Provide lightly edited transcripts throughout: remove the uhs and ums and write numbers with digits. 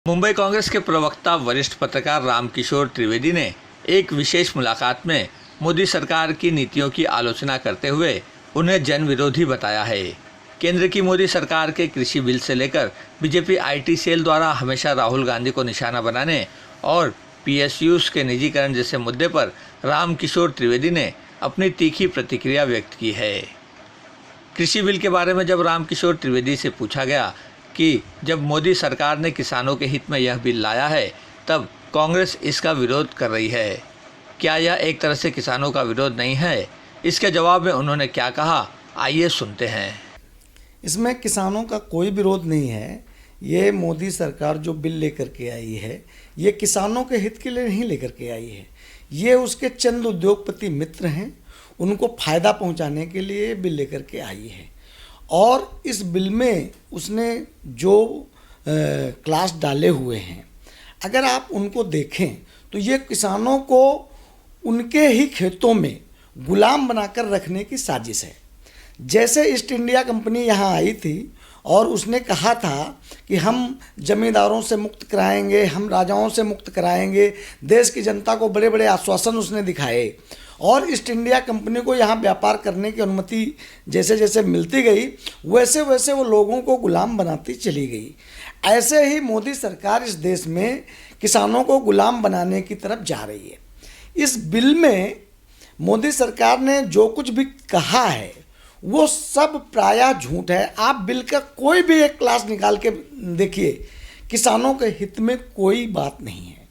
मुंबई कांग्रेस के प्रवक्ता वरिष्ठ पत्रकार रामकिशोर त्रिवेदी ने एक विशेष मुलाकात में मोदी सरकार की नीतियों की आलोचना करते हुए उन्हें जन विरोधी बताया है। केंद्र की मोदी सरकार के कृषि बिल से लेकर बीजेपी आईटी सेल द्वारा हमेशा राहुल गांधी को निशाना बनाने और पीएसयूज के निजीकरण जैसे मुद्दे पर रामकिशोर त्रिवेदी ने अपनी तीखी प्रतिक्रिया व्यक्त की है। कृषि बिल के बारे में जब रामकिशोर त्रिवेदी से पूछा गया कि जब मोदी सरकार ने किसानों के हित में यह बिल लाया है तब कांग्रेस इसका विरोध कर रही है, क्या यह एक तरह से किसानों का विरोध नहीं है? इसके जवाब में उन्होंने क्या कहा, आइए सुनते हैं। इसमें किसानों का कोई विरोध नहीं है। ये मोदी सरकार जो बिल लेकर के आई है ये किसानों के हित के लिए नहीं लेकर के आई है। ये उसके चंद उद्योगपति मित्र हैं, उनको फ़ायदा पहुंचाने के लिए बिल लेकर के आई है। और इस बिल में उसने जो क्लास डाले हुए हैं, अगर आप उनको देखें तो ये किसानों को उनके ही खेतों में गुलाम बनाकर रखने की साजिश है। जैसे ईस्ट इंडिया कंपनी यहाँ आई थी और उसने कहा था कि हम जमींदारों से मुक्त कराएंगे, हम राजाओं से मुक्त कराएंगे, देश की जनता को बड़े बड़े आश्वासन उसने दिखाए और ईस्ट इंडिया कंपनी को यहाँ व्यापार करने की अनुमति जैसे जैसे मिलती गई वैसे वैसे वो लोगों को गुलाम बनाती चली गई। ऐसे ही मोदी सरकार इस देश में किसानों को गुलाम बनाने की तरफ जा रही है। इस बिल में मोदी सरकार ने जो कुछ भी कहा है वो सब प्रायः झूठ है। आप बिल का कोई भी एक क्लास निकाल के देखिए, किसानों के हित में कोई बात नहीं है।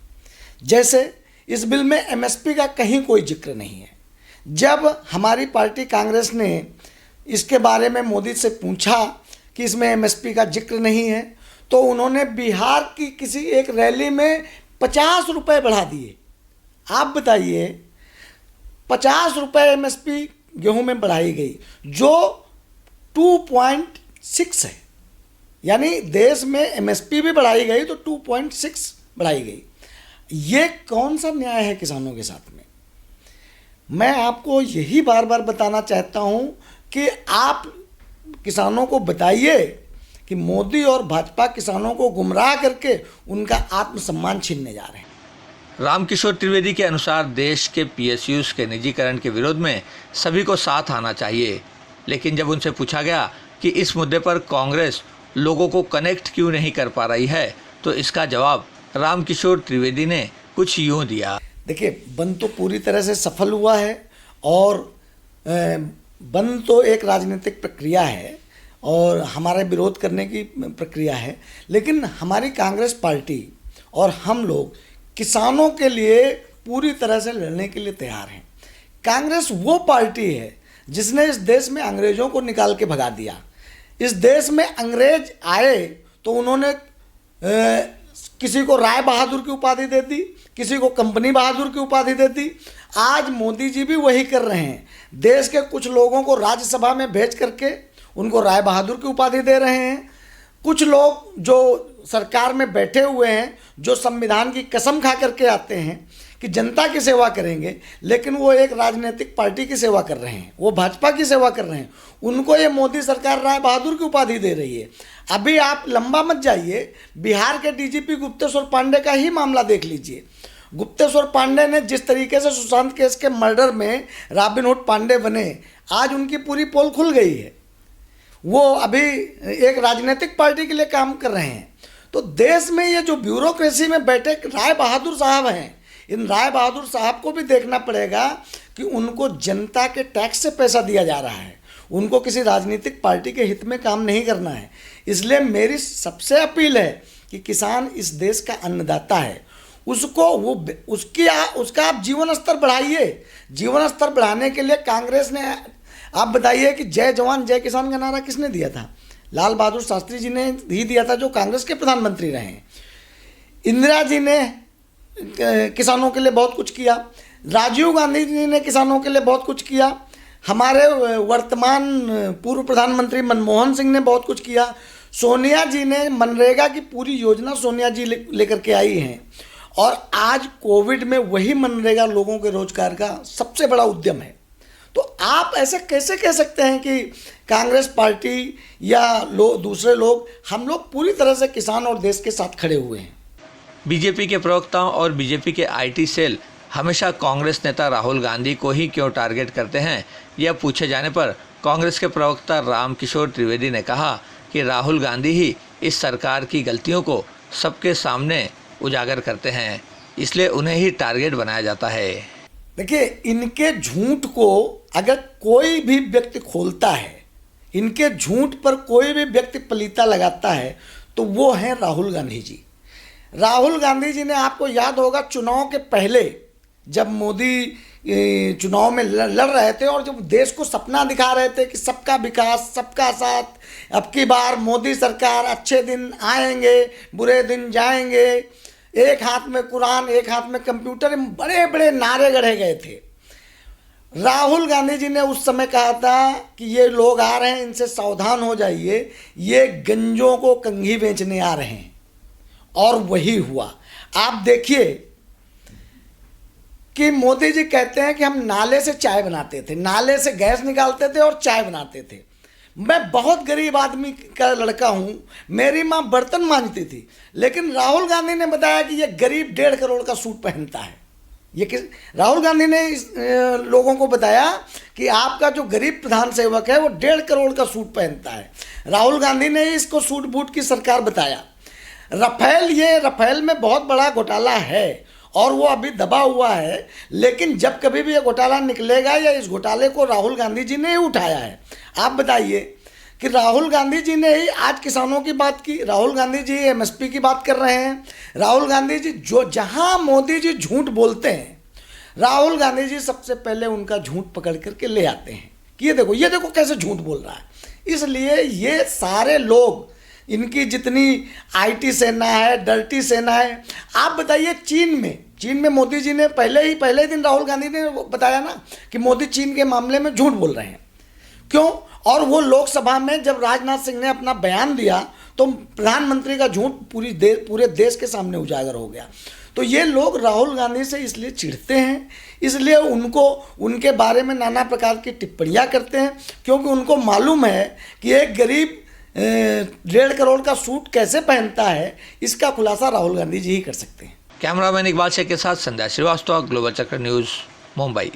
जैसे इस बिल में एमएसपी का कहीं कोई जिक्र नहीं है। जब हमारी पार्टी कांग्रेस ने इसके बारे में मोदी से पूछा कि इसमें एमएसपी का जिक्र नहीं है तो उन्होंने बिहार की किसी एक रैली में 50 रुपये बढ़ा दिए। आप बताइए, 50 रुपये एमएसपी गेहूं में बढ़ाई गई जो 2.6 है, यानी देश में एमएसपी भी बढ़ाई गई तो 2.6 बढ़ाई गई। ये कौन सा न्याय है किसानों के साथ में? मैं आपको यही बार बार बताना चाहता हूं कि आप किसानों को बताइए कि मोदी और भाजपा किसानों को गुमराह करके उनका आत्मसम्मान छीनने जा रहे हैं। रामकिशोर त्रिवेदी के अनुसार देश के पीएसयूज के निजीकरण के विरोध में सभी को साथ आना चाहिए, लेकिन जब उनसे पूछा गया कि इस मुद्दे पर कांग्रेस लोगों को कनेक्ट क्यों नहीं कर पा रही है तो इसका जवाब रामकिशोर त्रिवेदी ने कुछ यूँ दिया। देखिए, बंद तो पूरी तरह से सफल हुआ है और बंद तो एक राजनीतिक प्रक्रिया है और हमारे विरोध करने की प्रक्रिया है, लेकिन हमारी कांग्रेस पार्टी और हम लोग किसानों के लिए पूरी तरह से लड़ने के लिए तैयार हैं। कांग्रेस वो पार्टी है जिसने इस देश में अंग्रेज़ों को निकाल के भगा दिया। इस देश में अंग्रेज आए तो उन्होंने किसी को राय बहादुर की उपाधि दे दी, किसी को कंपनी बहादुर की उपाधि दे दी। आज मोदी जी भी वही कर रहे हैं। देश के कुछ लोगों को राज्यसभा में भेज करके उनको राय बहादुर की उपाधि दे रहे हैं। कुछ लोग जो सरकार में बैठे हुए हैं, जो संविधान की कसम खा करके आते हैं कि जनता की सेवा करेंगे, लेकिन वो एक राजनीतिक पार्टी की सेवा कर रहे हैं, वो भाजपा की सेवा कर रहे हैं। उनको ये मोदी सरकार राय बहादुर की उपाधि दे रही है। अभी आप लंबा मत जाइए, बिहार के डीजीपी गुप्तेश्वर पांडे का ही मामला देख लीजिए। गुप्तेश्वर पांडे ने जिस तरीके से सुशांत केस के मर्डर में रॉबिनहुड पांडे बने, आज उनकी पूरी पोल खुल गई है। वो अभी एक राजनीतिक पार्टी के लिए काम कर रहे हैं। तो देश में ये जो ब्यूरोक्रेसी में बैठे राय बहादुर साहब हैं, इन राय बहादुर साहब को भी देखना पड़ेगा कि उनको जनता के टैक्स से पैसा दिया जा रहा है। उनको किसी राजनीतिक पार्टी के हित में काम नहीं करना है। इसलिए मेरी सबसे अपील है कि किसान इस देश का अन्नदाता है, उसका आप जीवन स्तर बढ़ाइए। जीवन स्तर बढ़ाने के लिए कांग्रेस ने, आप बताइए कि जय जवान जय किसान का नारा किसने दिया था? लाल बहादुर शास्त्री जी ने ही दिया था, जो कांग्रेस के प्रधानमंत्री रहे हैं। इंदिरा जी ने किसानों के लिए बहुत कुछ किया, राजीव गांधी जी ने किसानों के लिए बहुत कुछ किया, हमारे वर्तमान पूर्व प्रधानमंत्री मनमोहन सिंह ने बहुत कुछ किया, सोनिया जी ने मनरेगा की पूरी योजना सोनिया जी लेकर के आई हैं। और आज कोविड में वही मनरेगा लोगों के रोजगार का सबसे बड़ा उद्यम है। तो आप ऐसे कैसे कह सकते हैं कि कांग्रेस पार्टी या दूसरे लोग, हम लोग पूरी तरह से किसान और देश के साथ खड़े हुए हैं। बीजेपी के प्रवक्ताओं और बीजेपी के आईटी सेल हमेशा कांग्रेस नेता राहुल गांधी को ही क्यों टारगेट करते हैं, यह पूछे जाने पर कांग्रेस के प्रवक्ता रामकिशोर त्रिवेदी ने कहा कि राहुल गांधी ही इस सरकार की गलतियों को सबके सामने उजागर करते हैं, इसलिए उन्हें ही टारगेट बनाया जाता है। देखिए, इनके झूठ को अगर कोई भी व्यक्ति खोलता है, इनके झूठ पर कोई भी व्यक्ति पलीता लगाता है, तो वो हैं राहुल गांधी जी। राहुल गांधी जी ने, आपको याद होगा, चुनाव के पहले जब मोदी चुनाव में लड़ रहे थे और जब देश को सपना दिखा रहे थे कि सबका विकास, सबका साथ, अब की बार मोदी सरकार, अच्छे दिन आएंगे, बुरे दिन जाएंगे, एक हाथ में कुरान, एक हाथ में कंप्यूटर, बड़े बड़े नारे गढ़े गए थे। राहुल गांधी जी ने उस समय कहा था कि ये लोग आ रहे हैं, इनसे सावधान हो जाइए, ये गंजों को कंघी बेचने आ रहे हैं। और वही हुआ। आप देखिए कि मोदी जी कहते हैं कि हम नाले से चाय बनाते थे, नाले से गैस निकालते थे और चाय बनाते थे। मैं बहुत गरीब आदमी का लड़का हूँ, मेरी माँ बर्तन मांजती थी, लेकिन राहुल गांधी ने बताया कि ये गरीब 1.5 करोड़ का सूट पहनता है। ये किस राहुल गांधी ने लोगों को बताया कि आपका जो गरीब प्रधान सेवक है वो 1.5 करोड़ का सूट पहनता है। राहुल गांधी ने इसको सूट बूट की सरकार बताया। रफेल में बहुत बड़ा घोटाला है और वो अभी दबा हुआ है, लेकिन जब कभी भी ये घोटाला निकलेगा या इस घोटाले को राहुल गांधी जी ने ही उठाया है। आप बताइए कि राहुल गांधी जी ने ही आज किसानों की बात की, राहुल गांधी जी एमएसपी की बात कर रहे हैं। राहुल गांधी जी जहां मोदी जी झूठ बोलते हैं, राहुल गांधी जी सबसे पहले उनका झूठ पकड़ करके ले आते हैं कि ये देखो कैसे झूठ बोल रहा है। इसलिए ये सारे लोग, इनकी जितनी आईटी सेना है, डर्टी सेना है, आप बताइए चीन में मोदी जी ने पहले दिन राहुल गांधी ने बताया ना कि मोदी चीन के मामले में झूठ बोल रहे हैं। क्यों? और वो लोकसभा में जब राजनाथ सिंह ने अपना बयान दिया तो प्रधानमंत्री का झूठ पूरे देश के सामने उजागर हो गया। तो ये लोग राहुल गांधी से इसलिए चिढ़ते हैं, इसलिए उनके बारे में नाना प्रकार की टिप्पणियां करते हैं, क्योंकि उनको मालूम है कि एक गरीब 1.5 करोड़ का सूट कैसे पहनता है, इसका खुलासा राहुल गांधी जी ही कर सकते हैं। कैमरामैन इकबाल शेख के साथ संध्या श्रीवास्तव, ग्लोबल चक्र न्यूज़, मुंबई।